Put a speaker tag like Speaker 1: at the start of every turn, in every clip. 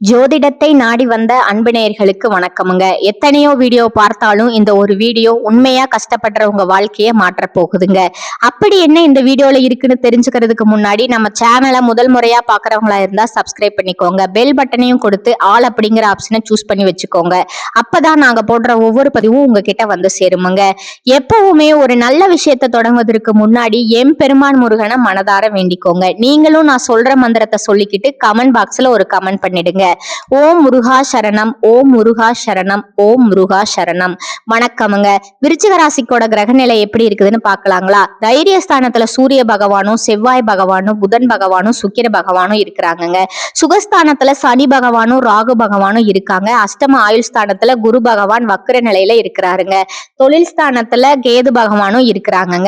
Speaker 1: ஜோதிடத்தை நாடி வந்த அன்பு நேயர்களுக்கு வணக்கமுங்க. எத்தனையோ வீடியோ பார்த்தாலும் இந்த ஒரு வீடியோ உண்மையா கஷ்டப்படுறவங்க வாழ்க்கைய மாற்ற போகுதுங்க. அப்படி என்ன இந்த வீடியோல இருக்குன்னு தெரிஞ்சுக்கிறதுக்கு முன்னாடி நம்ம சேனலை முதல் முறையா பாக்குறவங்களா இருந்தா சப்ஸ்கிரைப் பண்ணிக்கோங்க. பெல் பட்டனையும் கொடுத்து ஆல் அப்படிங்கிற ஆப்ஷனை சூஸ் பண்ணி வச்சுக்கோங்க. அப்பதான் நாங்க போடுற ஒவ்வொரு பதிவும் உங்ககிட்ட வந்து சேருமுங்க. எப்பவுமே ஒரு நல்ல விஷயத்தை தொடங்குவதற்கு முன்னாடி பெருமான் முருகனை மனதார வேண்டிக்கோங்க. நீங்களும் நான் சொல்ற மந்திரத்தை சொல்லிக்கிட்டு கமெண்ட் பாக்ஸ்ல ஒரு கமெண்ட் பண்ணிடுங்க. ஓம் முருகா சரணம், ஓம் முருகா சரணம், ஓம் முருகா சரணம். வணக்கமுங்க. விருச்சிக ராசிக்கோட கிரகநிலை எப்படி இருக்குதுன்னு பாக்கலாங்களா? தைரியஸ்தானத்துல சூரிய பகவானும் செவ்வாய் பகவானும் புதன் பகவானும் சுக்கிர பகவானும் இருக்கிறாங்க. சுகஸ்தானத்துல சனி பகவானும் ராகு பகவானும் இருக்காங்க. அஷ்டம ஆயுள் ஸ்தானத்துல குரு பகவான் வக்ர நிலையில இருக்கிறாருங்க. தொழில் ஸ்தானத்துல கேது பகவானும் இருக்கிறாங்க.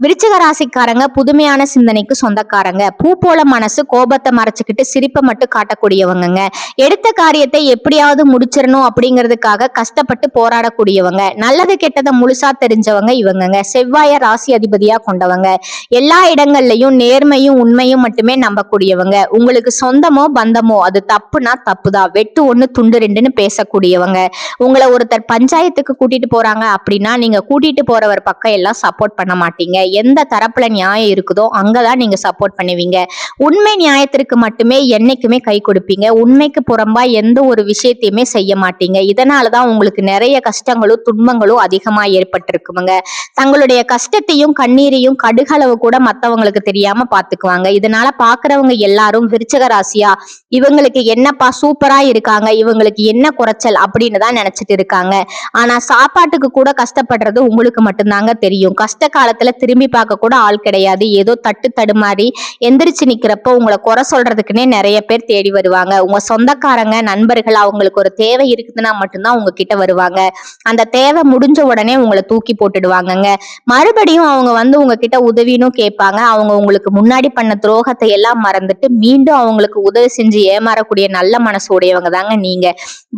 Speaker 1: விருச்சிக ராசிக்காரங்க புதுமையான சிந்தனைக்கு சொந்தக்காரங்க. பூ போல மனசு, கோபத்தை மறைச்சுக்கிட்டு சிரிப்பை மட்டும் காட்டக்கூடியவங்க. எடுத்த காரியத்தை எப்படியாவது முடிச்சிடணும் அப்படிங்கிறதுக்காக கஷ்டப்பட்டு போராடக்கூடியவங்க. நல்லது கெட்டதை முழுசா தெரிஞ்சவங்க இவங்க. செவ்வாய ராசி அதிபதியா கொண்டவங்க. எல்லா இடங்கள்லயும் நேர்மையும் உண்மையும் மட்டுமே நம்பக்கூடியவங்க. உங்களுக்கு சொந்தமோ பந்தமோ அது தப்புனா தப்புதான், வெட்டு ஒண்ணு துண்டு ரெண்டுன்னு பேசக்கூடியவங்க. உங்களை ஒருத்தர் பஞ்சாயத்துக்கு கூட்டிட்டு போறாங்க அப்படின்னா நீங்க கூட்டிட்டு போறவர் பக்கம் எல்லாம் சப்போர்ட் பண்ண மாட்டீங்க. எந்த தரப்புல நியாயம் இருக்குதோ அங்கதான் நீங்க சப்போர்ட் பண்ணுவீங்க. உண்மை நியாயத்திற்கு மட்டுமே என்னைக்குமே கை கொடுப்பீங்க. உண்மைக்கு புறம்பா எந்த ஒரு விஷயத்தையுமே செய்ய மாட்டீங்க. இதனாலதான் உங்களுக்கு நிறைய கஷ்டங்களும் துன்பங்களும் அதிகமா ஏற்பட்டிருக்குங்க. தங்களுடைய கஷ்டத்தையும் கண்ணீரையும் கடுகளவு கூட மத்தவங்களுக்கு தெரியாம பாத்துக்குவாங்க. இதனால பாக்குறவங்க எல்லாரும் விருச்சிக ராசியா, இவங்களுக்கு என்னப்பா சூப்பரா இருக்காங்க, இவங்களுக்கு என்ன குறைச்சல் அப்படின்னு தான் நினைச்சிட்டு இருக்காங்க. ஆனா சாப்பாட்டுக்கு கூட கஷ்டப்படுறது உங்களுக்கு மட்டும்தாங்க தெரியும். கஷ்ட காலத்துல திரும்பி பார்க்க கூட ஆள் கிடையாது. ஏதோ தட்டு தடுமாறி எந்திரிச்சு நிக்கிறப்போ உங்களை குறை சொல்றதுக்குன்னே நிறைய பேர் தேடி வருவாங்க. உங்க சொந்தக்காரங்க நண்பர்கள் அவங்களுக்கு ஒரு தேவை இருக்குதுன்னா மட்டும்தான் உங்ககிட்ட வருவாங்க. அந்த தேவை முடிஞ்ச உடனே உங்களை தூக்கி போட்டுடுவாங்கங்க. மறுபடியும் அவங்க வந்து உங்ககிட்ட உதவினும் கேட்பாங்க. அவங்க உங்களுக்கு முன்னாடி பண்ண துரோகத்தை எல்லாம் மறந்துட்டு மீண்டும் அவங்களுக்கு உதவி செஞ்சு ஏமாறக்கூடிய நல்ல மனசு உடையவங்க தாங்க நீங்க.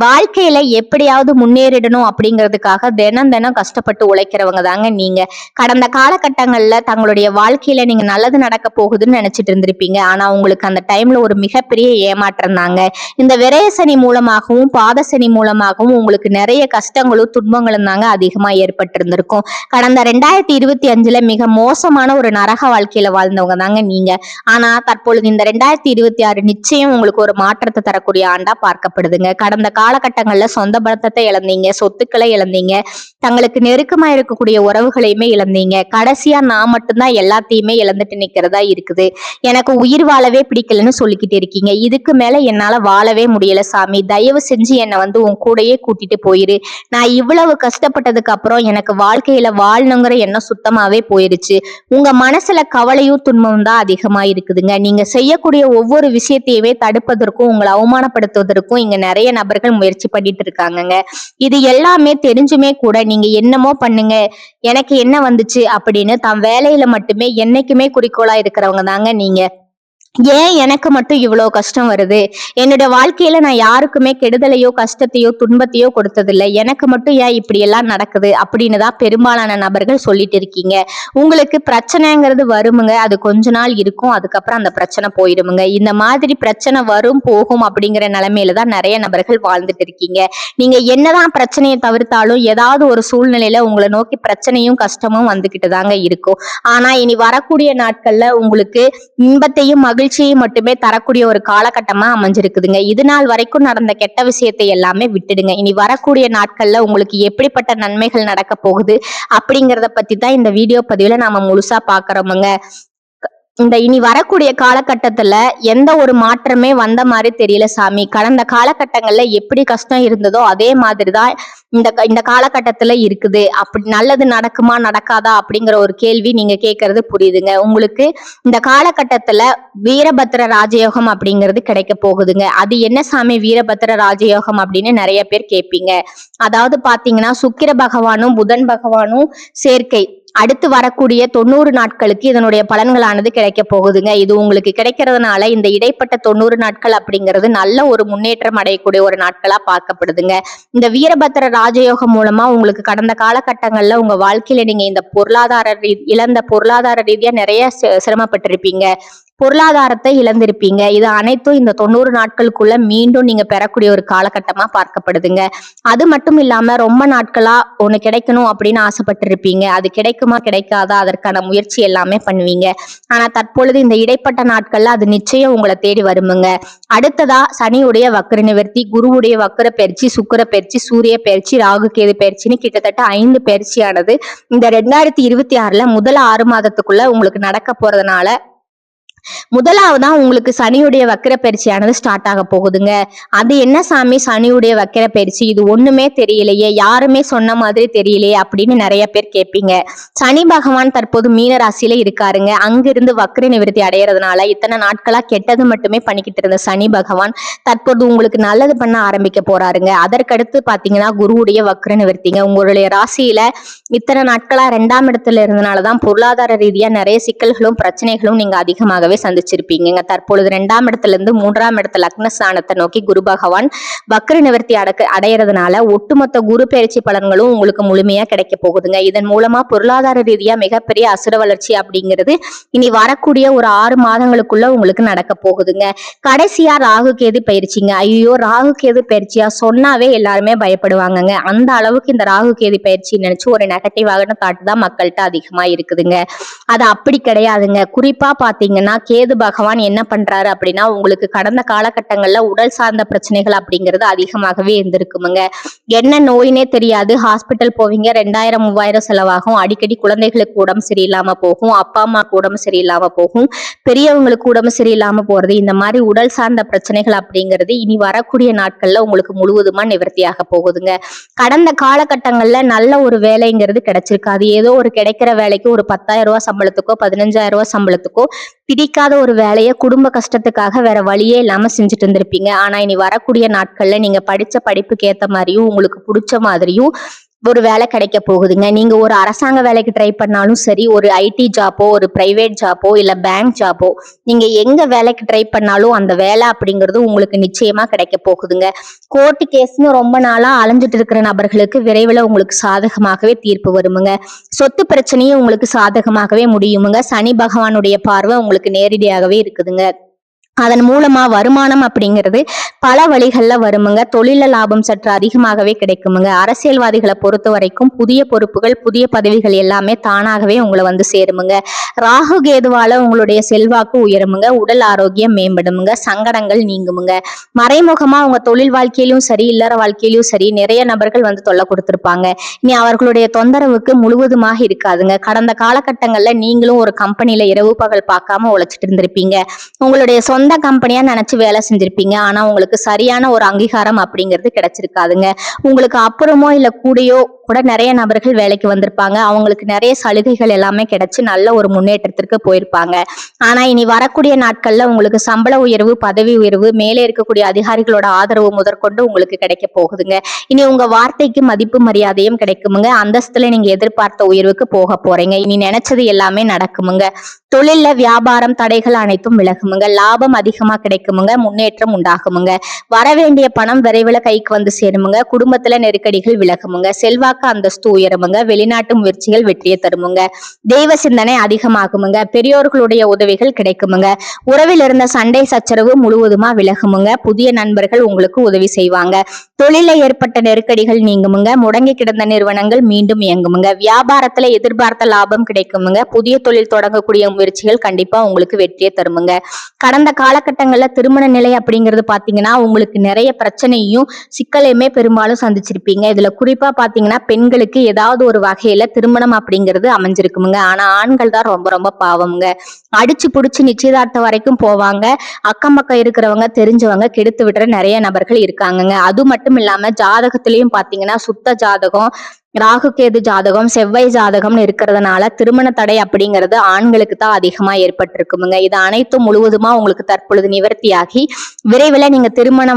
Speaker 1: வாழ்க்கையில எப்படியாவது முன்னேறிடணும் அப்படிங்கிறதுக்காக தினம் தினம் கஷ்டப்பட்டு உழைக்கிறவங்க தாங்க நீங்க. கடந்த காலகட்டங்கள்ல தங்களுடைய வாழ்க்கையில நீங்க நல்லது நடக்க போகுதுன்னு நினைச்சிட்டு இருந்திருப்பீங்க. ஆனா உங்களுக்கு அந்த டைம்ல ஒரு மிகப்பெரிய ஏமாற்றம் தாங்க. இந்த விரய சனி மூலமாகவும் பாத சனி மூலமாகவும் உங்களுக்கு நிறைய கஷ்டங்களும் துன்பங்களும் தாங்க அதிகமா ஏற்பட்டிருந்திருக்கும். கடந்த 2025 மிக மோசமான ஒரு நரக வாழ்க்கையில வாழ்ந்தவங்க தாங்க நீங்க. ஆனா தற்பொழுது இந்த 2026 நிச்சயம் உங்களுக்கு ஒரு மாற்றத்தை தரக்கூடிய ஆண்டா பார்க்கப்படுதுங்க. கடந்த காலகட்டங்கள்ல சொந்த பலத்தை இழந்தீங்க, சொத்துக்களை இழந்தீங்க, தங்களுக்கு நெருக்கமா இருக்கக்கூடிய உறவுகளையுமே இழந்தீங்க. கடைசியா நான் மட்டும்தான் எல்லாத்தையுமே இழந்துட்டு நிக்கிறதா இருக்குது, எனக்கு உயிர் வாழவே பிடிக்கலன்னு சொல்லிக்கிட்டு இருக்கீங்க. இதுக்கு மேல என்னால வாழவே முடியல சாமி, தயவு செஞ்சு என்னை வந்து உன் கூடயே கூட்டிட்டு போயிரு. நான் இவ்வளவு கஷ்டப்பட்டதுக்கு அப்புறம் எனக்கு வாழ்க்கையில வாழணுங்கிற எண்ணம் சுத்தமாவே போயிருச்சு. உங்க மனசுல கவலையும் துன்பமும் தான் அதிகமா இருக்குதுங்க. நீங்க செய்யக்கூடிய ஒவ்வொரு விஷயத்தையுமே தடுப்பதற்கும் உங்களை அவமானப்படுத்துவதற்கும் இங்க நிறைய நபர்கள் முயற்சி பண்ணிட்டு இருக்காங்கங்க. இது எல்லாமே தெரிஞ்சுமே கூட நீங்க என்னமோ பண்ணுங்க, எனக்கு என்ன வந்துச்சு அப்படின்னு தன் வேலையில மட்டுமே என்னைக்குமே குறிக்கோளா இருக்கிறவங்க தாங்க நீங்க. ஏன் எனக்கு மட்டும் இவ்வளவு கஷ்டம் வருது, என்னுடைய வாழ்க்கையில நான் யாருக்குமே கெடுதலையோ கஷ்டத்தையோ துன்பத்தையோ கொடுத்ததில்லை, எனக்கு மட்டும் ஏன் இப்படி எல்லாம் நடக்குது அப்படின்னு தான் பெரும்பாலான நபர்கள் சொல்லிட்டு இருக்கீங்க. உங்களுக்கு பிரச்சனைங்கிறது வருமுங்க, அது கொஞ்ச நாள் இருக்கும், அதுக்கப்புறம் அந்த பிரச்சனை போயிடுமுங்க. இந்த மாதிரி பிரச்சனை வரும் போகும் அப்படிங்கிற நிலைமையில தான் நிறைய நபர்கள் வாழ்ந்துட்டு இருக்கீங்க. நீங்க என்னதான் பிரச்சனையை தவிர்த்தாலும் ஏதாவது ஒரு சூழ்நிலையில உங்களை நோக்கி பிரச்சனையும் கஷ்டமும் வந்துகிட்டு தாங்க இருக்கும். ஆனா இனி வரக்கூடிய நாட்கள்ல உங்களுக்கு இன்பத்தையும் மகிழ்ச்சியை மட்டுமே தரக்கூடிய ஒரு காலகட்டமா அமைஞ்சிருக்குதுங்க. இது நாள் வரைக்கும் நடந்த கெட்ட விஷயத்தை எல்லாமே விட்டுடுங்க. இனி வரக்கூடிய நாட்கள்ல உங்களுக்கு எப்படிப்பட்ட நன்மைகள் நடக்க போகுது அப்படிங்கறத பத்தி தான் இந்த வீடியோ பதிவுல நாம முழுசா பாக்குறோமுங்க. இந்த இனி வரக்கூடிய காலகட்டத்துல எந்த ஒரு மாற்றமே வந்த மாதிரி தெரியல சாமி. கடந்த காலகட்டங்கள்ல எப்படி கஷ்டம் இருந்ததோ அதே மாதிரிதான் இந்த காலகட்டத்துல இருக்குது. அப்படி நல்லது நடக்குமா நடக்காதா அப்படிங்கிற ஒரு கேள்வி நீங்க கேட்கறது புரியுதுங்க. உங்களுக்கு இந்த காலகட்டத்துல வீரபத்திர ராஜயோகம் அப்படிங்கிறது கிடைக்க போகுதுங்க. அது என்ன சாமி வீரபத்திர ராஜயோகம் அப்படின்னு நிறைய பேர் கேட்பீங்க. அதாவது பாத்தீங்கன்னா சுக்கிர பகவானும் புதன் பகவானும் சேர்க்கை அடுத்து வரக்கூடிய 90 நாட்களுக்கு இதனுடைய பலன்களானது கிடைக்க போகுதுங்க. இது உங்களுக்கு கிடைக்கிறதுனால இந்த இடைப்பட்ட 90 நாட்கள் அப்படிங்கிறது நல்ல ஒரு முன்னேற்றம் அடையக்கூடிய ஒரு நாட்களா பார்க்கப்படுதுங்க. இந்த வீரபத்திர ராஜயோகம் மூலமா உங்களுக்கு கடந்த காலகட்டங்கள்ல உங்க வாழ்க்கையில நீங்க இந்த இழந்த பொருளாதார ரீதியா நிறைய சிரமப்பட்டிருப்பீங்க. பொருளாதாரத்தை இழந்திருப்பீங்க. இது அனைத்தும் இந்த 90 நாட்களுக்குள்ள மீண்டும் நீங்க பெறக்கூடிய ஒரு காலகட்டமா பார்க்கப்படுதுங்க. அது மட்டும் இல்லாம ரொம்ப நாட்களா ஒண்ணு கிடைக்கணும் அப்படின்னு ஆசைப்பட்டிருப்பீங்க. அது கிடைக்குமா கிடைக்காதா அதற்கான முயற்சி எல்லாமே பண்ணுவீங்க. ஆனா தற்பொழுது இந்த இடைப்பட்ட நாட்கள்ல அது நிச்சயம் உங்களை தேடி வருமுங்க. அடுத்ததா சனியுடைய வக்ர நிவர்த்தி, குருவுடைய வக்ர பயிற்சி, சுக்கிர பயிற்சி, சூரிய பயிற்சி, ராகு கேது பயிற்சின்னு கிட்டத்தட்ட 5 பயிற்சியானது இந்த 2026ல முதல் 6 மாதத்துக்குள்ள உங்களுக்கு நடக்க போறதுனால முதலாவதா உங்களுக்கு சனியுடைய வக்கிர பயிற்சியானது ஸ்டார்ட் ஆக போகுதுங்க. அது என்ன சாமி சனியுடைய வக்கிர பயிற்சி, இது ஒண்ணுமே தெரியலையே, யாருமே சொன்ன மாதிரி தெரியலையே அப்படின்னு நிறைய பேர் கேட்பீங்க. சனி பகவான் தற்போது மீன ராசியில இருக்காருங்க. அங்கிருந்து வக்கிர நிவர்த்தி அடையறதுனால இத்தனை நாட்களா கெட்டது மட்டுமே பண்ணிக்கிட்டு இருந்த சனி பகவான் தற்போது உங்களுக்கு நல்லது பண்ண ஆரம்பிக்க போறாருங்க. அதற்கடுத்து பாத்தீங்கன்னா குருவுடைய வக்கிர நிவர்த்திங்க. உங்களுடைய ராசியில இத்தனை நாட்களா 2ஆம் இடத்துல இருந்தனாலதான் பொருளாதார ரீதியா நிறைய சிக்கல்களும் பிரச்சனைகளும் நீங்க அதிகமாகவே சந்திச்சிருப்பீங்க. தற்பொழுது 2ஆம் இடத்துல இருந்து 3ஆம் இடத்துல லக்னஸ்தானத்தை நோக்கி குரு பகவான் வக்ர நிவர்த்தி அடையறதுனால ஒட்டுமொத்த குரு பயிற்சி பலன்களும் உங்களுக்கு முழுமையா கிடைக்க போகுதுங்க. இதன் மூலமா பொருளாதார ரீதியா மிகப்பெரிய அசுர வளர்ச்சி அப்படிங்கிறது இனி வரக்கூடிய ஒரு 6 மாதங்களுக்குள்ள உங்களுக்கு நடக்க போகுதுங்க. கடைசியா ராகு கேது பயிற்சிங்க. ஐயோ ராகு கேது பயிற்சியா சொன்னாவே எல்லாருமே பயப்படுவாங்கங்க. அந்த அளவுக்கு இந்த ராகு கேது பயிற்சி நினைச்சு ஒரு நெகட்டிவான தாட் தான் மக்கள்கிட்ட அதிகமா இருக்குதுங்க. அது அப்படி கிடையாதுங்க. குறிப்பா பாத்தீங்கன்னா கேது பகவான் என்ன பண்றாரு அப்படின்னா உங்களுக்கு கடந்த காலகட்டங்கள்ல உடல் சார்ந்த பிரச்சனைகள் அப்படிங்கிறது அதிகமாகவே இருந்திருக்குமுங்க. என்ன நோயினே தெரியாது, ஹாஸ்பிட்டல் போவீங்க, 2000 3000 செலவாகும். அடிக்கடி குழந்தைகளுக்கு உடம்பு சரியில்லாம போகும், அப்பா அம்மாக்கு உடம்பு சரியில்லாம போகும், பெரியவங்களுக்கு உடம்பு சரியில்லாம போறது, இந்த மாதிரி உடல் சார்ந்த பிரச்சனைகள் அப்படிங்கிறது இனி வரக்கூடிய நாட்கள்ல உங்களுக்கு முழுவதுமா நிவர்த்தியாக போகுதுங்க. கடந்த காலகட்டங்கள்ல நல்ல ஒரு வேலைங்கிறது கிடைச்சிருக்காது. ஏதோ ஒரு கிடைக்கிற வேலைக்கு ஒரு 10,000 ரூபாய் சம்பளத்துக்கோ 15,000 ரூபாய் சம்பளத்துக்கோ பிடிக்காத ஒரு வேலையை குடும்ப கஷ்டத்துக்காக வேற வழியே இல்லாம செஞ்சுட்டு இருந்திருப்பீங்க. ஆனா இனி வரக்கூடிய நாட்கள்ல நீங்க படிச்ச படிப்புக்கு ஏத்த மாதிரியும் உங்களுக்கு பிடிச்ச மாதிரியும் ஒரு வேலை கிடைக்க போகுதுங்க. நீங்க ஒரு அரசாங்க வேலைக்கு ட்ரை பண்ணாலும் சரி, ஒரு ஐடி ஜாப்போ, ஒரு பிரைவேட் ஜாப்போ, இல்ல பேங்க் ஜாப்போ, நீங்க எங்க வேலைக்கு ட்ரை பண்ணாலும் அந்த வேலை அப்படிங்கிறது உங்களுக்கு நிச்சயமா கிடைக்க போகுதுங்க. கோர்ட்டு கேஸ்னு ரொம்ப நாளா அலைஞ்சிட்டு இருக்கிற நபர்களுக்கு விரைவில் உங்களுக்கு சாதகமாகவே தீர்ப்பு வருமுங்க. சொத்து பிரச்சனையும் உங்களுக்கு சாதகமாகவே முடியுமுங்க. சனி பகவானுடைய பார்வை உங்களுக்கு நேரடியாகவே இருக்குதுங்க. அதன் மூலமா வருமானம் அப்படிங்கிறது பல வழிகள்ல வருமுங்க. தொழில லாபம் சற்று அதிகமாகவே கிடைக்குமுங்க. அரசியல்வாதிகளை பொறுத்த வரைக்கும் புதிய பொறுப்புகள், புதிய பதவிகள் எல்லாமே தானாகவே உங்களை வந்து சேருமுங்க. ராகு கேதுவால உங்களுடைய செல்வாக்கு உயருமுங்க. உடல் ஆரோக்கியம் மேம்படுமுங்க. சங்கடங்கள் நீங்குமுங்க. மறைமுகமா உங்க தொழில் வாழ்க்கையிலும் சரி, இல்லற வாழ்க்கையிலும் சரி நிறைய நபர்கள் வந்து தொல்லை கொடுத்திருப்பாங்க. இனி அவர்களுடைய தொந்தரவுக்கு முழுவதுமாக இருக்காதுங்க. கடந்த காலகட்டங்கள்ல நீங்களும் ஒரு கம்பெனில இரவு பகல் பார்க்காம உழைச்சிட்டு இருந்திருப்பீங்க. உங்களுடைய சொந்த கம்பெனியா நினைச்சு வேலை செஞ்சிருப்பீங்க. ஆனா உங்களுக்கு சரியான ஒரு அங்கீகாரம் அப்படிங்கிறது கிடைச்சிருக்காதுங்க. உங்களுக்கு அப்புறமோ இல்ல கூடயோ கூட நிறைய நபர்கள் வேலைக்கு வந்திருப்பாங்க. அவங்களுக்கு நிறைய சலுகைகள் எல்லாமே கிடைச்சு நல்ல ஒரு முன்னேற்றத்திற்கு போயிருப்பாங்க. ஆனா இனி வரக்கூடிய நாட்கள்ல உங்களுக்கு சம்பள உயர்வு, பதவி உயர்வு, மேலே இருக்கக்கூடிய அதிகாரிகளோட ஆதரவு முதற்கொண்டு உங்களுக்கு கிடைக்க போகுதுங்க. இனி உங்க வார்த்தைக்கு மதிப்பு மரியாதையும் கிடைக்குமுங்க. அந்தஸ்துல நீங்க எதிர்பார்த்த உயர்வுக்கு போக போறீங்க. இனி நினைச்சது எல்லாமே நடக்குமுங்க. தொழில்ல வியாபாரம் தடைகள் அனைத்தும் விலகுமுங்க. லாபம் அதிகமா கிடைக்குமுங்க. முன்னேற்றம் உண்டாகுமுங்க. வரவேண்டிய பணம் விரைவில் கைக்கு வந்து சேருமுங்க. குடும்பத்துல நெருக்கடிகள் விலகுமுங்க. செல்வாக்கு அந்தஸ்து உயருமுங்க. வெளிநாட்டு முயற்சிகள் வெற்றியை தருமுங்க. தெய்வ சிந்தனை அதிகமாகுமுங்க. பெரியோர்களுடைய உதவிகள் கிடைக்குமுங்க. உறவில் இருந்த சண்டை சச்சரவு முழுவதுமா விலகுமுங்க. புதிய நண்பர்கள் உங்களுக்கு உதவி செய்வாங்க. தொழில ஏற்பட்ட நெருக்கடிகள் நீங்குமுங்க. முடங்கி கிடந்த நிறுவனங்கள் மீண்டும் இயங்குமுங்க. வியாபாரத்துல எதிர்பார்த்த லாபம் கிடைக்குமுங்க. புதிய தொழில் தொடங்கக்கூடிய முயற்சிகள் கண்டிப்பா உங்களுக்கு வெற்றியை தருமுங்க. கடந்த காலகட்டங்கள்ல திருமண நிலை அப்படிங்கிறது பாத்தீங்கன்னா உங்களுக்கு நிறைய பிரச்சனையும் சிக்கலையுமே பெரும்பாலும் சந்திச்சிருப்பீங்க. இதுல குறிப்பா பாத்தீங்கன்னா பெண்களுக்கு ஏதாவது ஒரு வகையில திருமணம் அப்படிங்கிறது அமைஞ்சிருக்குமுங்க. ஆனா ஆண்கள் தான் ரொம்ப ரொம்ப பாவமுங்க. அடிச்சு புடிச்சு நிச்சயதார்த்தம் வரைக்கும் போவாங்க. அக்கம் பக்கம் இருக்கிறவங்க தெரிஞ்சவங்க கெடுத்து விடுற நிறைய நபர்கள் இருக்காங்கங்க. அது மட்டும் இல்லாம ஜாதகத்திலயும் பாத்தீங்கன்னா சுத்த ஜாதகம், ராகு கேது ஜாதகம், செவ்வாய் ஜாதகம்னு இருக்கிறதுனால திருமண தடை அப்படிங்கிறது ஆண்களுக்கு தான் அதிகமா ஏற்பட்டிருக்குமுங்க. இது அனைத்தும் முழுவதுமா உங்களுக்கு தற்பொழுது நிவர்த்தியாகி விரைவில் நீங்க திருமண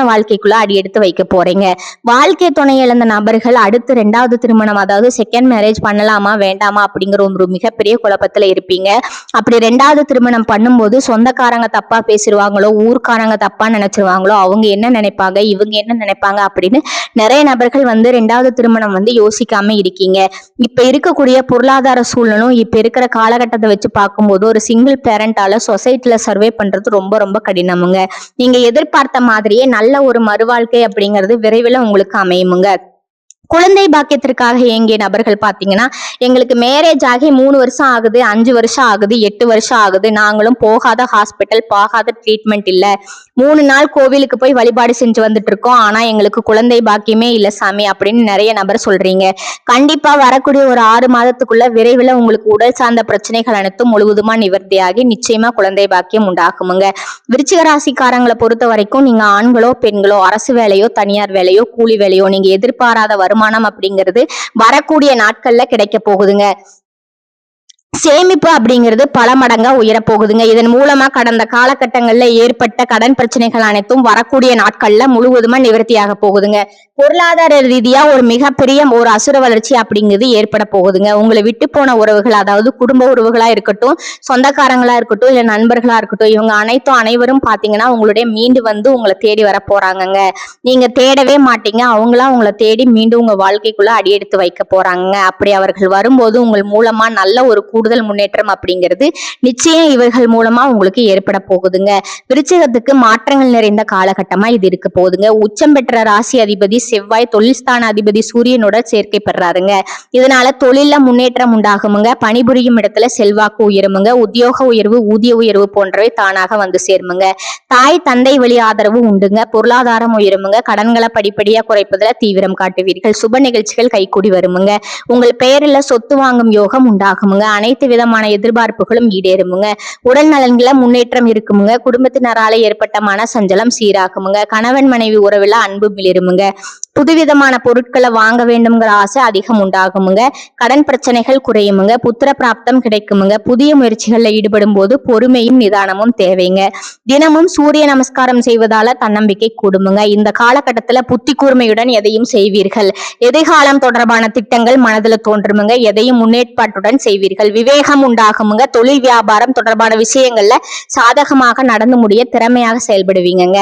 Speaker 1: வாழ்க்கைக்குள்ள அடி எடுத்து வைக்க போறீங்க. வாழ்க்கை துணை இழந்த நபர்கள் அடுத்து 2வது திருமணம், அதாவது செகண்ட் மேரேஜ் பண்ணலாமா வேண்டாமா அப்படிங்கிற ஒரு மிகப்பெரிய குழப்பத்துல இருப்பீங்க. அப்படி 2வது திருமணம் பண்ணும்போது சொந்தக்காரங்க தப்பா பேசிடுவாங்களோ, ஊர்க்காரங்க தப்பா நினைச்சிருவாங்களோ, அவங்க என்ன நினைப்பாங்க, இவங்க என்ன நினைப்பாங்க அப்படின்னு நிறைய நபர்கள் வந்து 2வது திருமணம் திருமணம் யோசிக்காம இருக்கீங்க. இப்ப இருக்கக்கூடிய பொருளாதார சூழ்நிலும் இப்ப இருக்கிற காலகட்டத்தை வச்சு பார்க்கும்போது ஒரு சிங்கிள் பேரண்டால சொசைட்டில சர்வே பண்றது ரொம்ப ரொம்ப கடினமுங்க. நீங்க எதிர்பார்த்த மாதிரியே நல்ல ஒரு மறுவாழ்க்கை அப்படிங்கிறது விரைவில் உங்களுக்கு அமையுமுங்க. குழந்தை பாக்கியத்திற்காக இயங்கிய நபர்கள் பாத்தீங்கன்னா, எங்களுக்கு மேரேஜ் ஆகி 3 வருஷம் ஆகுது, 5 வருஷம் ஆகுது, 8 வருஷம் ஆகுது, நாங்களும் போகாத ஹாஸ்பிட்டல், போகாத ட்ரீட்மெண்ட் இல்ல, 3 நாள் கோவிலுக்கு போய் வழிபாடு செஞ்சு வந்துட்டு இருக்கோம், ஆனா எங்களுக்கு குழந்தை பாக்கியமே இல்ல சாமி அப்படின்னு நிறைய நபர் சொல்றீங்க. கண்டிப்பா வரக்கூடிய ஒரு 6 மாதத்துக்குள்ள விரைவில் உங்களுக்கு உடல் சார்ந்த பிரச்சனைகள் அனைத்தும் முழுவதுமா நிவர்த்தியாகி நிச்சயமா குழந்தை பாக்கியம் உண்டாகுமுங்க. விருச்சிக ராசிக்காரங்களை பொறுத்த வரைக்கும் நீங்க ஆண்களோ பெண்களோ அரசு வேலையோ தனியார் வேலையோ கூலி வேலையோ நீங்க எதிர்பாராத வருமானம் அப்படிங்கிறது வரக்கூடிய நாட்கள்ல கிடைக்க போகுதுங்க. சேமிப்பு அப்படிங்கிறது பல மடங்கா உயர போகுதுங்க. இதன் மூலமா கடந்த காலகட்டங்கள்ல ஏற்பட்ட கடன் பிரச்சனைகள் அனைத்தும் வரக்கூடிய நாட்கள்ல முழுவதுமா நிவர்த்தியாக போகுதுங்க. பொருளாதார ரீதியா ஒரு மிகப்பெரிய ஒரு அசுர வளர்ச்சி அப்படிங்கிறது ஏற்பட போகுதுங்க. உங்களை விட்டு போன உறவுகள், அதாவது குடும்ப உறவுகளா இருக்கட்டும், சொந்தக்காரங்களா இருக்கட்டும், இல்ல நண்பர்களா இருக்கட்டும், இவங்க அனைவரும் பாத்தீங்கன்னா உங்களுடைய மீண்டு உங்களை தேடி வர போறாங்கங்க. நீங்க தேடவே மாட்டீங்க, அவங்களா உங்களை தேடி மீண்டும் உங்க வாழ்க்கைக்குள்ள அடியெடுத்து வைக்க போறாங்க. அப்படி அவர்கள் வரும்போது உங்கள் மூலமா நல்ல ஒரு கூடுதல் முன்னேற்றம் அப்படிங்கிறது நிச்சயம் இவர்கள் மூலமா உங்களுக்கு ஏற்பட போகுதுங்க. விருச்சிகத்துக்கு மாற்றங்கள் நிறைந்த காலகட்டமா இது இருக்க போகுதுங்க. உச்சம் பெற்ற ராசி அதிபதி செவ்வாய் தொழில் ஸ்தான அதிபதி சூரியனோட சேர்க்கை பெறாருங்க. இதனால தொழில முன்னேற்றம் உண்டாகுமுங்க. பணிபுரியும் இடத்துல செல்வாக்கு உயருமுங்க. உத்தியோக உயர்வு, ஊதிய உயர்வு போன்றவை தானாக சேருமுங்க. தாய் தந்தை வழி ஆதரவு உண்டுங்க. பொருளாதாரம் உயருமுங்க. கடன்களை படிப்படியா குறைப்பதுல தீவிரம் காட்டுவீர்கள். சுப நிகழ்ச்சிகள் கைகூடி வருமுங்க. உங்கள் பெயரில் சொத்து வாங்கும் யோகம் உண்டாகுமுங்க. அனைத்து விதமான எதிர்பார்ப்புகளும் ஈடேறுமுங்க. உடல் நலன்களை முன்னேற்றம் இருக்குமுங்க. குடும்பத்தினரால ஏற்பட்ட மனசஞ்சலம் சீராகுமுங்க. கணவன் மனைவி உறவுல அன்பு மிளிருமுங்க. புதுவிதமான பொருட்களை வாங்க வேண்டும்ங்கிற ஆசை அதிகம் உண்டாகுமுங்க. கடன் பிரச்சனைகள் குறையுமுங்க. புத்திர பிராப்தம் கிடைக்குமுங்க. புதிய முயற்சிகள்ல ஈடுபடும் போது பொறுமையும் நிதானமும் தேவைங்க. தினமும் சூரிய நமஸ்காரம் செய்வதால தன்னம்பிக்கை கூடுமுங்க. இந்த காலகட்டத்துல புத்தி கூர்மையுடன் எதையும் செய்வீர்கள். எதிர்காலம் தொடர்பான திட்டங்கள் மனதுல தோன்றுமுங்க. எதையும் முன்னேற்பாட்டுடன் செய்வீர்கள். விவேகம் உண்டாகுமுங்க. தொழில் வியாபாரம் தொடர்பான விஷயங்கள்ல சாதகமாக நடந்து முடிய திறமையாக செயல்படுவீங்க.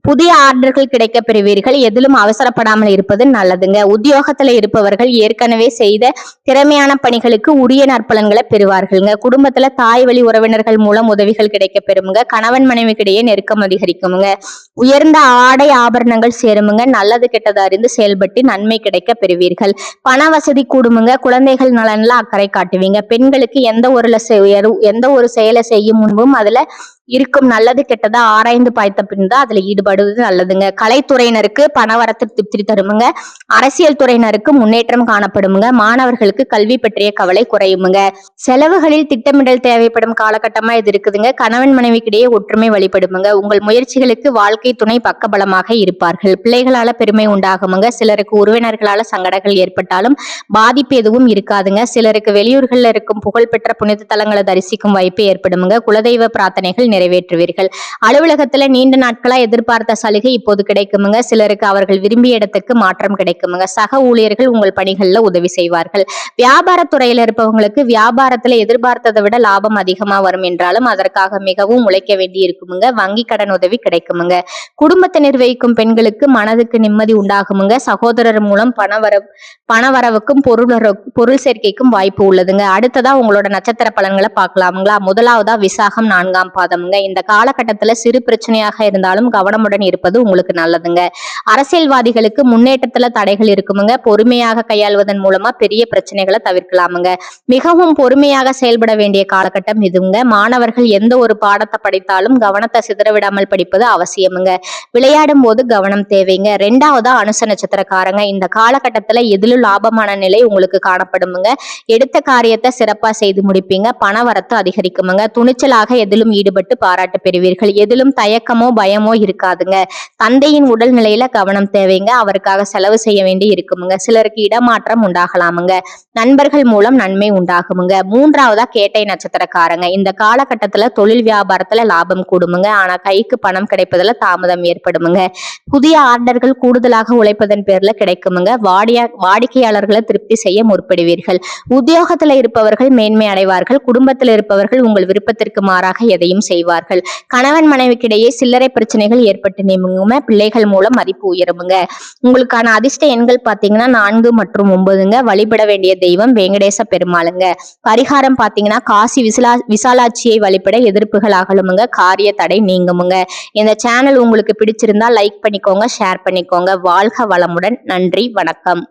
Speaker 1: புதிய ஆர்டர்கள் கிடைக்க பெறுவீர்கள். எதிலும் அவசரப்படாமல் இருப்பது நல்லதுங்க. உத்தியோகத்துல இருப்பவர்கள் ஏற்கனவே செய்த திறமையான பணிகளுக்கு உரிய நற்பலன்களை பெறுவார்கள்ங்க. குடும்பத்துல தாய் வழி உறவினர்கள் மூலம் உதவிகள் கிடைக்க பெறுமுங்க. கணவன் மனைவிக்கிடையே நெருக்கம் அதிகரிக்குமுங்க. உயர்ந்த ஆடை ஆபரணங்கள் சேருமுங்க. நல்லது கெட்டது அறிந்து செயல்பட்டு நன்மை கிடைக்க பெறுவீர்கள். பண வசதி கூடுமுங்க. குழந்தைகள் நலன்ல அக்கறை காட்டுவீங்க. பெண்களுக்கு எந்த ஒரு செயலை செய்யும் முன்பும் அதுல இருக்கும் நல்லது கெட்டதா ஆராய்ந்து பாய்த்த பின் தான் அதுல ஈடுபடுவது நல்லதுங்க. கலைத்துறையினருக்கு பணவரத்து திருப்தி தருமுங்க. அரசியல் துறையினருக்கு முன்னேற்றம் காணப்படுமுங்க. மாணவர்களுக்கு கல்வி பற்றிய கவலை குறையுமுங்க. செலவுகளில் திட்டமிடல் தேவைப்படும் காலகட்டமா இது இருக்குதுங்க. கணவன் மனைவிக்கிடையே ஒற்றுமை வழிபடுமுங்க. உங்கள் முயற்சிகளுக்கு வாழ்க்கை துணை பக்கபலமாக இருப்பார்கள். பிள்ளைகளால பெருமை உண்டாகுமுங்க. சிலருக்கு உறவினர்களால சங்கடங்கள் ஏற்பட்டாலும் பாதிப்பு எதுவும் இருக்காதுங்க. சிலருக்கு வெளியூர்கள்ல இருக்கும் புகழ்பெற்ற புனித தலங்களை தரிசிக்கும் வாய்ப்பு ஏற்படுமுங்க. குலதெய்வ பிரார்த்தனைகள் நிறைவேற்றுவீர்கள். அலுவலகத்துல நீண்ட நாட்களா எதிர்பார்த்த சலுகை இப்போது கிடைக்குமுங்க. சிலருக்கு அவர்கள் விரும்பிய இடத்துக்கு மாற்றம் கிடைக்குமுங்க. சக ஊழியர்கள் உங்கள் பணிகள்ல உதவி செய்வார்கள். வியாபாரத்துறையில இருப்பவங்களுக்கு வியாபாரத்துல எதிர்பார்த்ததை விட லாபம் அதிகமா வரும் என்றாலும் அதற்காக மிகவும் உழைக்க வேண்டி இருக்குமுங்க. வங்கி கடன் உதவி கிடைக்குமுங்க. குடும்பத்தை நிர்வகிக்கும் பெண்களுக்கு மனதுக்கு நிம்மதி உண்டாகுமுங்க. சகோதரர் மூலம் பணவரவுக்கும் பொருள் சேர்க்கைக்கும் வாய்ப்பு உள்ளதுங்க. அடுத்ததா உங்களோட நட்சத்திர பலன்களை பார்க்கலாமுங்களா? முதலாவதா விசாகம் 4ஆம் பாதம். இந்த காலகட்டத்துல சிறு பிரச்சனையாக இருந்தாலும் கவனமுடன் இருப்பது உங்களுக்கு நல்லதுங்க. அரசியல்வாதிகளுக்கு முன்னேற்றத்துல தடைகள் இருக்குமுங்க. பொறுமையாக கையாள்வதன் மூலமா பெரிய பிரச்சனைகளை தவிர்க்கலாமுங்க. மிகவும் பொறுமையாக செயல்பட வேண்டிய காலகட்டம் இதுங்க. மாணவர்கள் எந்த ஒரு பாடத்தை படித்தாலும் கவனத்தை சிதறவிடாமல் படிப்பது அவசியமுங்க. விளையாடும் போது கவனம் தேவைங்க. 2ஆவதா அனுச நட்சத்திரக்காரங்க. இந்த காலகட்டத்துல எதிலும் லாபமான நிலை உங்களுக்கு காணப்படுமுங்க. எடுத்த காரியத்தை சிறப்பா செய்து முடிப்பீங்க. பண வரத்து அதிகரிக்குமுங்க. துணிச்சலாக எதிலும் ஈடுபட்டு பாராட்டு பெறுவீர்கள். எதிலும் தயக்கமோ பயமோ இருக்காதுங்க. தந்தையின் உடல் நிலையில கவனம் தேவைங்க. அவருக்காக செலவு செய்ய வேண்டி இருக்குமுங்க. சிலருக்கு இடமாற்றம் உண்டாகலாமுங்க. நண்பர்கள் மூலம் நன்மை உண்டாகுமுங்க. 3ஆவதா கேட்டை நட்சத்திரக்காரங்க. இந்த காலகட்டத்துல தொழில் வியாபாரத்துல லாபம் கூடுமுங்க. ஆனா கைக்கு பணம் கிடைப்பதுல தாமதம் ஏற்படுமுங்க. புதிய ஆர்டர்கள் கூடுதலாக உழைப்பதன் பேர்ல கிடைக்குமுங்க. வாடிக்கையாளர்களை திருப்தி செய்ய முற்படுவீர்கள். உத்தியோகத்துல இருப்பவர்கள் மேன்மை அடைவார்கள். குடும்பத்தில் இருப்பவர்கள் உங்கள் விருப்பத்திற்கு மாறாக எதையும் செய்வார்கள். கணவன் மனைவிக்கிடையே சில்லறை பிரச்சனைகள் ஏற்பட்டு அடிபட்டு நீங்குங்க. பிள்ளைகள் மூலம் மதிப்பு உயருமுங்க. உங்களுக்கான அதிர்ஷ்ட எண்கள் பாத்தீங்கன்னா 4 மற்றும் 9ங்க. வழிபட வேண்டிய தெய்வம் வேங்கடேச பெருமாளுங்க. பரிகாரம் பாத்தீங்கன்னா காசி விசாலாட்சியை வழிபட எதிர்ப்புகள் அகலுமுங்க. காரிய தடை நீங்குமுங்க. இந்த சேனல் உங்களுக்கு பிடிச்சிருந்தா லைக் பண்ணிக்கோங்க, ஷேர் பண்ணிக்கோங்க. வாழ்க வளமுடன். நன்றி, வணக்கம்.